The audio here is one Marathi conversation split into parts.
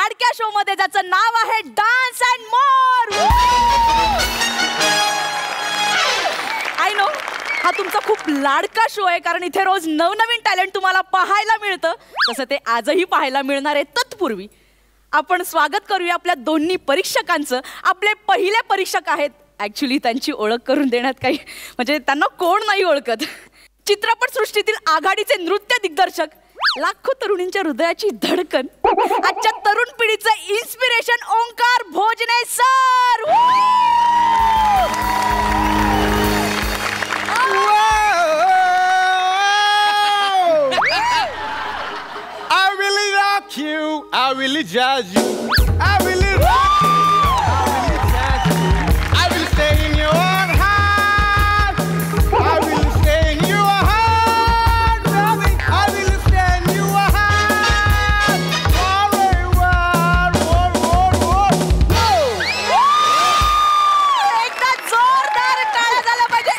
लाडक्या शो मध्ये, ज्याचं नाव आहे dance and more. I know हा तुमचा खूप लाडका शो आहे, कारण इथे रोज नवनवीन टॅलेंट तुम्हाला पाहायला मिळतं. तसं ते आजही पाहायला मिळणार आहे. तत्पूर्वी आपण स्वागत करूया आपल्या दोन्ही परीक्षकांचं. आपले पहिले परीक्षक आहेत. ऍक्च्युली त्यांची ओळख करून देण्यात काही म्हणजे त्यांना कोण नाही ओळखत. चित्रपट सृष्टीतील आघाडीचे नृत्य दिग्दर्शक, लाखो तरुणींच्या हृदयाची धडकन, आजच्या तरुण पिढीचं inspiration, Omkar Bhojane sir. I really rock you, I really jazz you, I really rock you, I really jazz you, I will stay in your heart, I will stay in your heart, darling, I will stay in your heart, एकदा जोरदार टाळ्या झाल्या पाहिजे.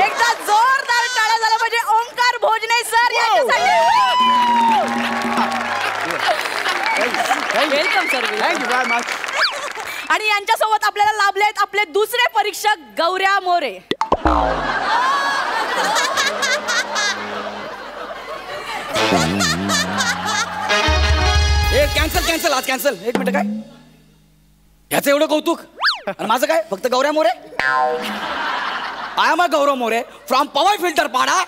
एकदा जोरदार टाळ्या झाल्या पाहिजे ओंकार भोजने सर यांच्यासाठी. Welcome sir. Thank you very much. आणि यांच्यासोबत आपल्याला लाभले आहेत आपले दुसरे परीक्षक गौऱ्या मोरे. कॅन्सल आज कॅन्सल. एक मिनिट, काय ह्याचं एवढं कौतुक आणि माझं काय फक्त Gaurya More. I am a Gaurav More from power filter Pada.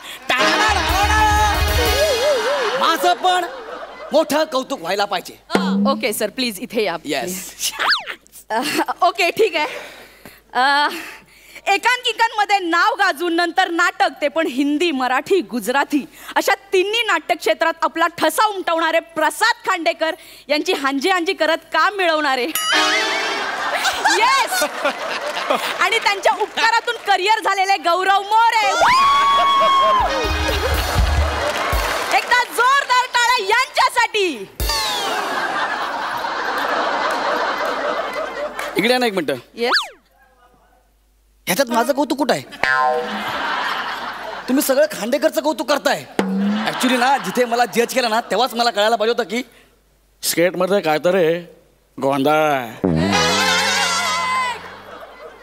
माझं पण मोठं कौतुक व्हायला पाहिजे. ओके सर प्लीज इथे या. येस. ओके ठीक आहे. एकांकिकांमध्ये नाव गाजून नंतर नाटक, ते पण हिंदी, मराठी, गुजराती अशा तिन्ही नाट्य क्षेत्रात आपला ठसा उमटवणारे प्रसाद खांडेकर यांची हांजी हांजी करत काम मिळवणारे. येस. आणि त्यांच्या उपकारातून करिअर झालेले गौरव मोरे. एकदा जोरदार टाळ्या यांच्यासाठी. इकडे ना एक मिनिट. येस. ह्याच्यात माझं कौतुक कुठं आहे? तुम्ही सगळं खांडेकरचं कौतुक करताय. ऍक्च्युली ना जिथे मला जज केलं ना तेव्हाच मला कळायला पाहिजे होतं की स्केट मध्ये काय तर गोंधळ.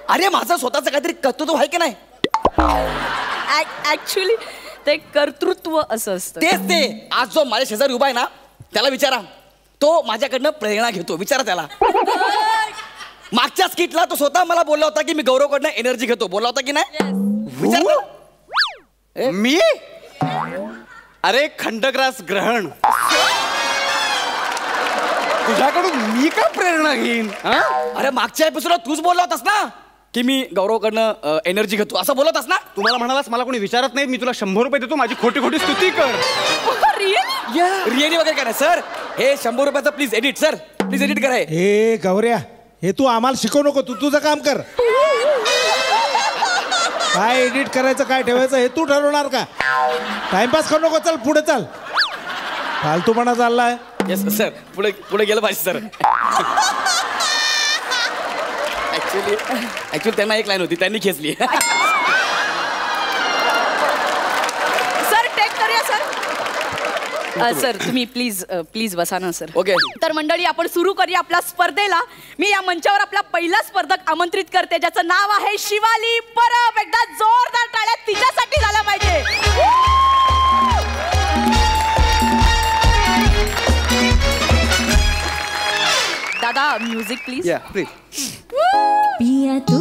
अरे माझं स्वतःचं काहीतरी कर्तृत्व आहे की नाही? ऍक्च्युली ते कर्तृत्व असं असतं. तेच ते. आज जो माझ्या शेजारी उभा आहे ना त्याला विचारा, तो माझ्याकडनं प्रेरणा घेतो. विचारा त्याला. मागच्या स्किटला तो स्वतः मला बोलला होता की मी गौरवकडनं एनर्जी घेतो. बोलला होता की नाही? विचार. मी अरे खंडग्रास ग्रहण, तुझ्याकडून मी का प्रेरणा घेईन? अरे मागच्या एपिसोडात तूच बोलला होतास ना की मी गौरवकडनं एनर्जी घेतो असं बोलत ना. तुम्हाला म्हणालास मला कोणी विचारत नाही, मी तुला 100 रुपये देतो, माझी खोटी खोटी स्तुती कर. रिअली वगैरे काय नाही सर. हे 100 रुपयाचं please edit sir, please edit करा. हे गौऱ्या, हे तू आम्हाला शिकवू नको. तू तुझं काम कर. काय एडिट करायचं काय ठेवायचं हे तू ठरवणार का? टाइमपास करू नको. चल पुढे चल. फालतूपणा चाललाय. Yes sir. पुढे पुढे गेलं पाहिजे सर. ऍक्च्युली त्यांना एक लाईन होती त्यांनी खेचली. सर टेक करूया सर. सर तुम्ही प्लीज बसा ना सर. ओके. तर मंडळी आपण सुरू करूया आपल्या स्पर्धेला. मी या मंचावर आपला पहिला स्पर्धक आमंत्रित करते, ज्याचं नाव आहे शिवाली परब. एकदा जोरदार टाळ्या तिच्यासाठी झाला पाहिजे. दादा म्युझिक प्लीज. या प्लीज. पिया तू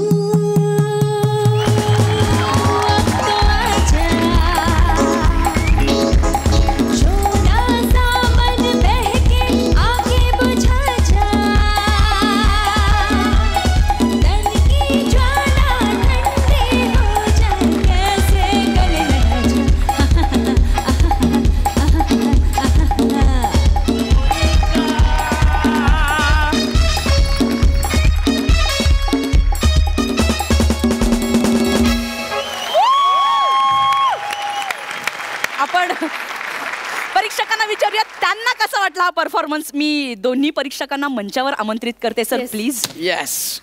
परीक्षकांना विचारूया त्यांना कसा वाटला हा परफॉर्मन्स. मी दोन्ही परीक्षकांना मंचावर आमंत्रित करते sir please. Yes.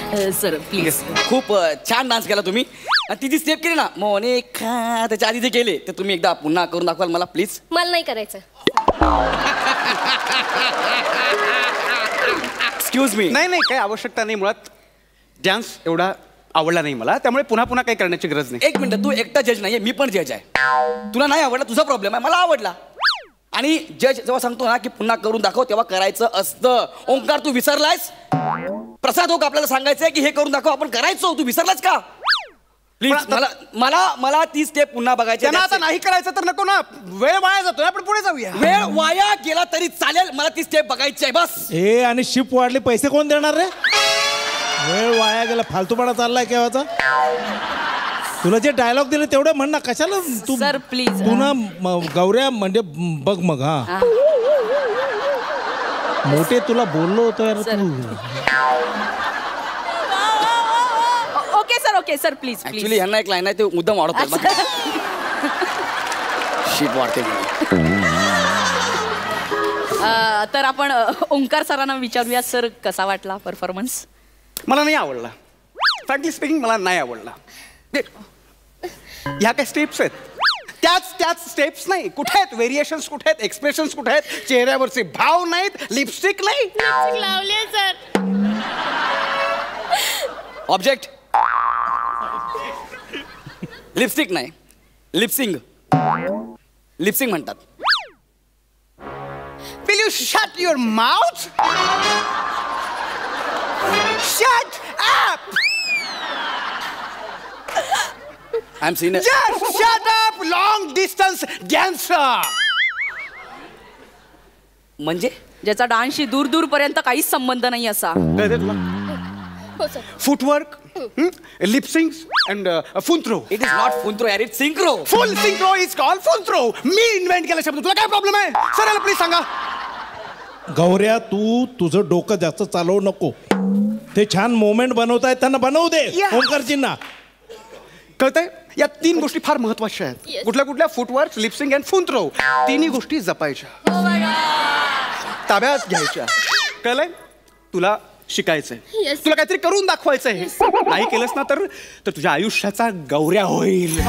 Sir please. खूप छान डान्स केला तुम्ही. आणि ती जी स्टेप केली ना मोनिका, त्याच्या आधी जे केले ते तुम्ही एकदा पुन्हा करून दाखवाल मला प्लीज. मला नाही करायचं. Excuse me. नाही नाही काही आवश्यकता नाही. मुळात डान्स एवढा आवडला नाही मला, त्यामुळे पुन्हा पुन्हा काही करण्याची गरज नाही. एक मिनिट, तू एकटा जज नाहीये, मी पण जज आहे. तुला नाही आवडला तुझा प्रॉब्लेम आहे, मला आवडला. आणि जज जेव्हा सांगतो ना की पुन्हा करून दाखव तेव्हा करायचं असतं. ओंकार तू विसरलायस? प्रसाद हो आपल्याला सांगायचंय की हे करून दाखव, आपण करायचो. तू विसरलास का? प्लीज मला मला मला ती स्टेप पुन्हा बघायची. त्यांना आता नाही करायचं तर नको ना, वेळ वाया जातोय. आपण पुढे जाऊया. वेळ वाया गेला तरी चालेल, मला ती स्टेप बघायची आहे बस. ए आणि शिप वाढली, पैसे कोण देणार रे? वेळ वाया गेला, फालतूपणा चाललाय केव्हाचा. तुला जे डायलॉग दिले तेवढे म्हण ना, कशाला तू. Sir please. तू ना गौऱ्या म्हणजे बघ मग. हा मोठे तुला बोललो होतो यार तू. Okay sir please actually please. ह्यांना एक लाईन आहे ते मुद्दाम वाढवतात. शिप वाढते. तर आपण ओंकार सरांना विचारूया. सर कसा वाटला परफॉर्मन्स? मला नाही आवडला. फ्रँकली स्पीकिंग मला नाही आवडला. ह्या काय स्टेप्स आहेत, त्याच स्टेप्स नाही. कुठे आहेत व्हेरिएशन्स, कुठे आहेत एक्सप्रेशन्स, कुठे आहेत चेहऱ्यावरचे भाव नाहीत, लिपस्टिक नाही. लावले सर. ऑब्जेक्ट. लिपस्टिक नाही, लिपसिंग. लिपसिंग म्हणतात. Will you shut your mouth? Shut up! I am seen. Just shut up, long distance dancer. म्हणजे ज्याचा डान्सशी दूर दूर पर्यंत काहीच संबंध नाही असा. कळते तुला? हो सर. फुटवर्क, लिपसिंग अँड फुंत्रो. इट इज नॉट फुंत्रो यार, it synchro. Full synchro is called फुंत्रो. मी इन्व्हेंट केला शब्द. तुला काय प्रॉब्लेम आहे? सर प्लीज सांगा. गौऱ्या तू तुझं डोकं जास्त चालवू नको. ते छान मोमेंट बनवतायत, त्यांना बनवू दे. Yeah. ओंकारजींना कळतंय? या 3 गोष्टी फार महत्वाच्या आहेत. Yes. कुठल्या कुठल्या? Footwork, lipsing and फुंत्रो. 3 गोष्टी जपायच्या, ताब्यात घ्यायच्या. कळलंय? तुला शिकायचंय. Yes. तुला काहीतरी करून दाखवायचंय. नाही केलंस ना तर तुझ्या आयुष्याचा गौऱ्या होईल.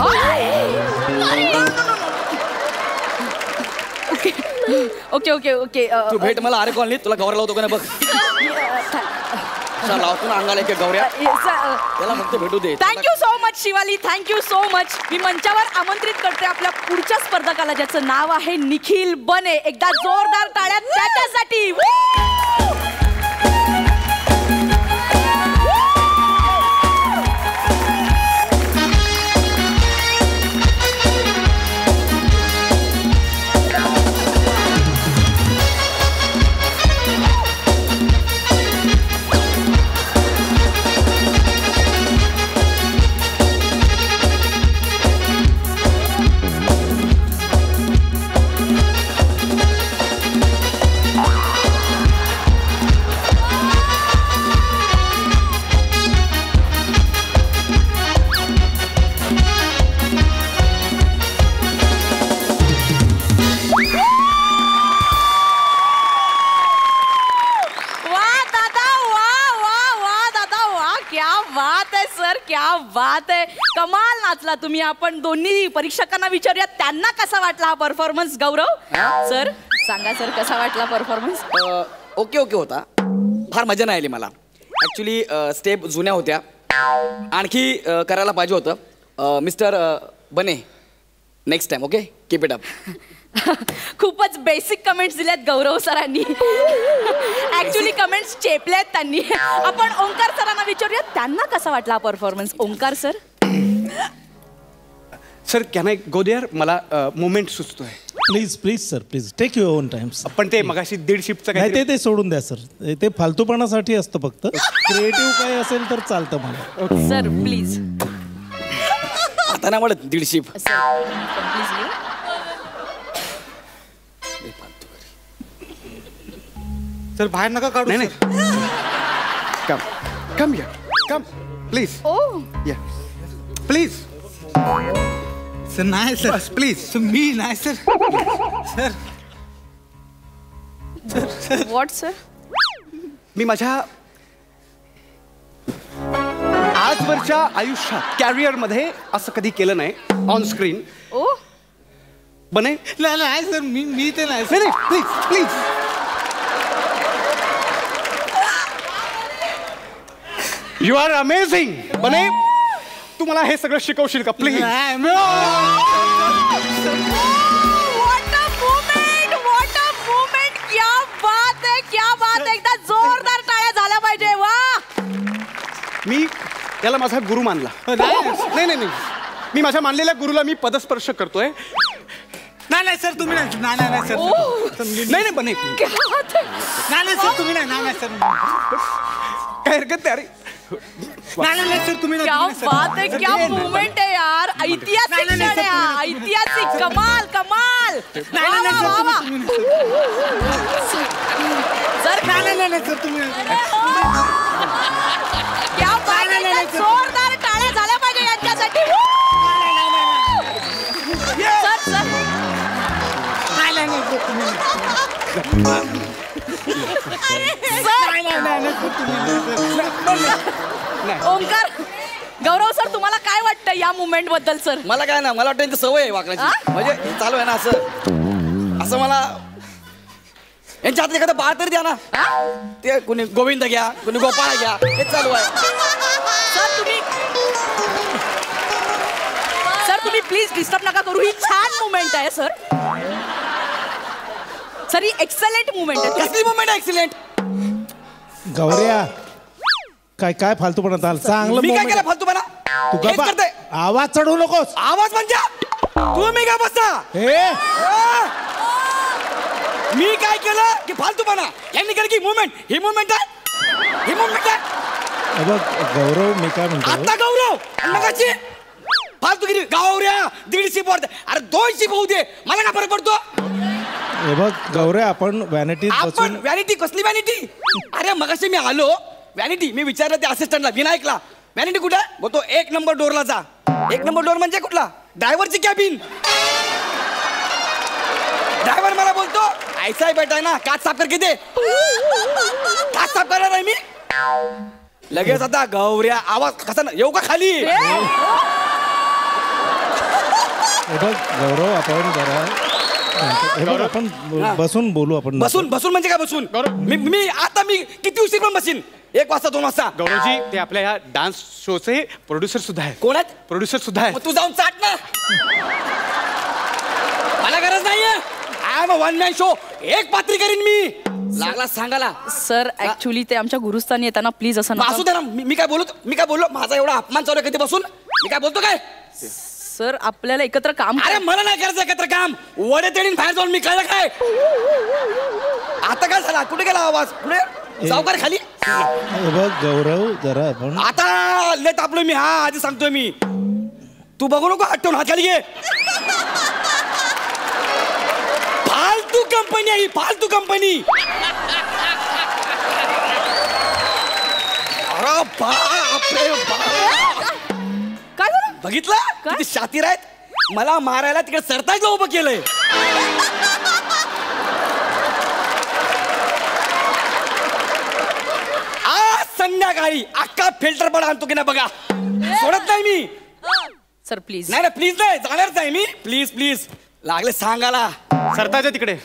Okay okay okay. तू भेट मला अरे कॉलनीत, तुला गौऱ्या लावतो का नाही बघ. लावतो ना अंगाला एक गौऱ्या. त्याला फक्त भेटू दे. Thank you so much Shivali, thank you so much. मी मंचावर आमंत्रित करते आपल्या पुढच्या स्पर्धकाला, ज्याचं नाव आहे निखिल बने. एकदा जोरदार टाळ्या त्याच्यासाठी. क्या बात आहे, कमाल नाचला तुम्ही. आपण दोन्ही परीक्षकांना विचारूया त्यांना कसा वाटला हा परफॉर्मन्स. गौरव सर सांगा सर, कसा वाटला परफॉर्मन्स? ओके ओके होता. फार मजा नाही आली मला. ॲक्च्युली स्टेप जुन्या होत्या, आणखी करायला पाहिजे होतं. मिस्टर बने, next time okay, keep it up. खूपच बेसिक कमेंट्स दिल्यात गौरव सरांनी. ऍक्च्युली कमेंट्स चेपल्यात त्यांनी. आपण ओंकार सरांना विचारूया त्यांना कसा वाटला performance. Omkar sir. Sir can I go there? मला मोमेंट सुचतोय. Please please sir please take your own times. पण ते मगाशी 1.5 शिफ्टचं नाही काय ते सोडून द्या सर. ते फालतूपणासाठी असतं फक्त. क्रिएटिव्ह काय असेल तर चालतं मला. Sir please. आता नाही म्हणत 150. Sir please. सर बाहेर नका काढू. नाही कम कम या कम प्लीज. ओ या प्लीज. सर नाही सर प्लीज. मी नाही सर. Sir what sir? मी माझ्या आजवरच्या आयुष्यात कॅरियर-मध्ये असं कधी केलं नाही ऑन स्क्रीन. ओ बने नाही सर मी ते नाही नाही please please. You are amazing. बने तू मला हे सगळं शिकवशील का please? What a moment, what a moment. क्या बात आहे, क्या बात आहे. एकदा जोरदार टाळ्या झाल्या पाहिजे. वा. मी याला माझा गुरु मानला. नाही नाही नाही, मी माझ्या मानलेल्या गुरुला मी पदस्पर्श करतोय. नाही सर तुम्ही नाही नाही सर नाही नाही बने क्या बात आहे. नाही सर तुम्ही नाही सर काय हरकत नाही. अरे नाही सर तुम्ही क्या बात आहे, क्या मोमेंट आहे यार. ऐतिहासिक क्षण आहे हा. ऐतिहासिक. कमाल कमाल. वा, वा, वा, वा. सर नाही सर तुम्ही क्या बात आहे. एकदा जोरदार टाळ्या झाल्या पाहिजे यांच्यासाठी. सर सर ओंकार, गौरव सर तुम्हाला काय वाटतं या मुवमेंट बद्दल सर? मला काय ना, मला वाटतं यांची सवय आहे वाकण्याची. म्हणजे हे चालू आहे ना असं मला यांच्या हातात एखादं बाळ तरी द्या ना. ते कोणी गोविंद घ्या, कोणी गोपाळ घ्या, हे चालू आहे. सर तुम्ही प्लीज डिस्टर्ब नका करू. ही छान मुवमेंट आहे सर. सर ही एक्सलेंट मुवमेंट आहे. कसली मुवमेंट आहे एक्सिलेंट? गौऱ्या काय काय फालतूपणा चाल. चांगलं मी काय moment. केलं फालतूपणा? तू हेच गप्पा. करते. आवाज चढवू नकोस. आवाज म्हणजे तुम्ही का बसता? हे मी काय केलं की फालतूपणा? यांनी केलं की मुवमेंट. ही मुवमेंट आहे, ही मुवमेंट आहे. हे बघ गौरव, मी काय म्हणतो आता गौरव नकाची फालतूगिरी. गौऱ्या 150 पडते. अरे 200 होऊ दे, मला काय फरक पडतो? हे बघ गौऱ्या, आपण व्हॅनिटीत आपण बसून व्हॅनिटी कसली व्हॅनिटी? अरे मगाशी मी आलो व्हॅनिटी, मी विचारलं त्या असिस्टंटला विनायकला व्हॅनिटी कुठे? बोलतो 1 नंबर डोरला जा. 1 नंबर डोर म्हणजे कुठला? ड्रायव्हरची कॅबिन. ड्रायव्हर मला बोलतो ऐसा ही बेटा है ना, काच साफ करके दे. काच साफ करणार आहे मी. लगेच आता गौऱ्या आवाज कसा ना येऊ का खाली? हे बघ गौरव, आपण जरा हे बघ, आपण बसून बोलू. आपण बसून बसून म्हणजे काय बसून? मी आता किती उशीर पण बसीन. 1 वाजता 2 वाजता. गौरवजी ते आपल्या ह्या डान्स शोचे प्रोड्युसर सुद्धा आहेत. कोण आहेत? प्रोड्युसर सुद्धा आहेत. मग तू जाऊन चाट ना. मला गरज नाहीये. I am a one man show. एक पात्री करीन मी. लागला सांगाला. सर ऍक्च्युली ते आमच्या गुरुस्थानी येताना प्लीज असं असू दे ना. मी काय बोललो? माझा एवढा अपमान चालू आहे कधी बसून. मी काय बोलतो काय? सर आपल्याला एकत्र काम अरे मला नाही करायचं एकत्र काम. वडे तेडीन बाहेर जाऊन मी कळलं काय? आता काय झाला? कुठे गेला आवाज? कुठे सावकार खाली? हे बघ गौरव, जरा आपण आता लेट आपलो मी. हा आधी सांगतोय मी. तू बघू नको, हटवून हात खाली घे. फालतू कंपनी आहे ही, फालतू कंपनी. अरे बापरे बाप. काय झालं? बघितलं किती शातीर आहेत. मला मारायला तिकडे सरताज उभं केलंय. आज संध्याकाळी अख्खा फिल्टर पण आणतो की नाही बघा. सोडत नाही मी. Sir please. नाही प्लीज नाही, जाणारच आहे मी. Please please. लागले सांगायला. सरताच्या तिकडे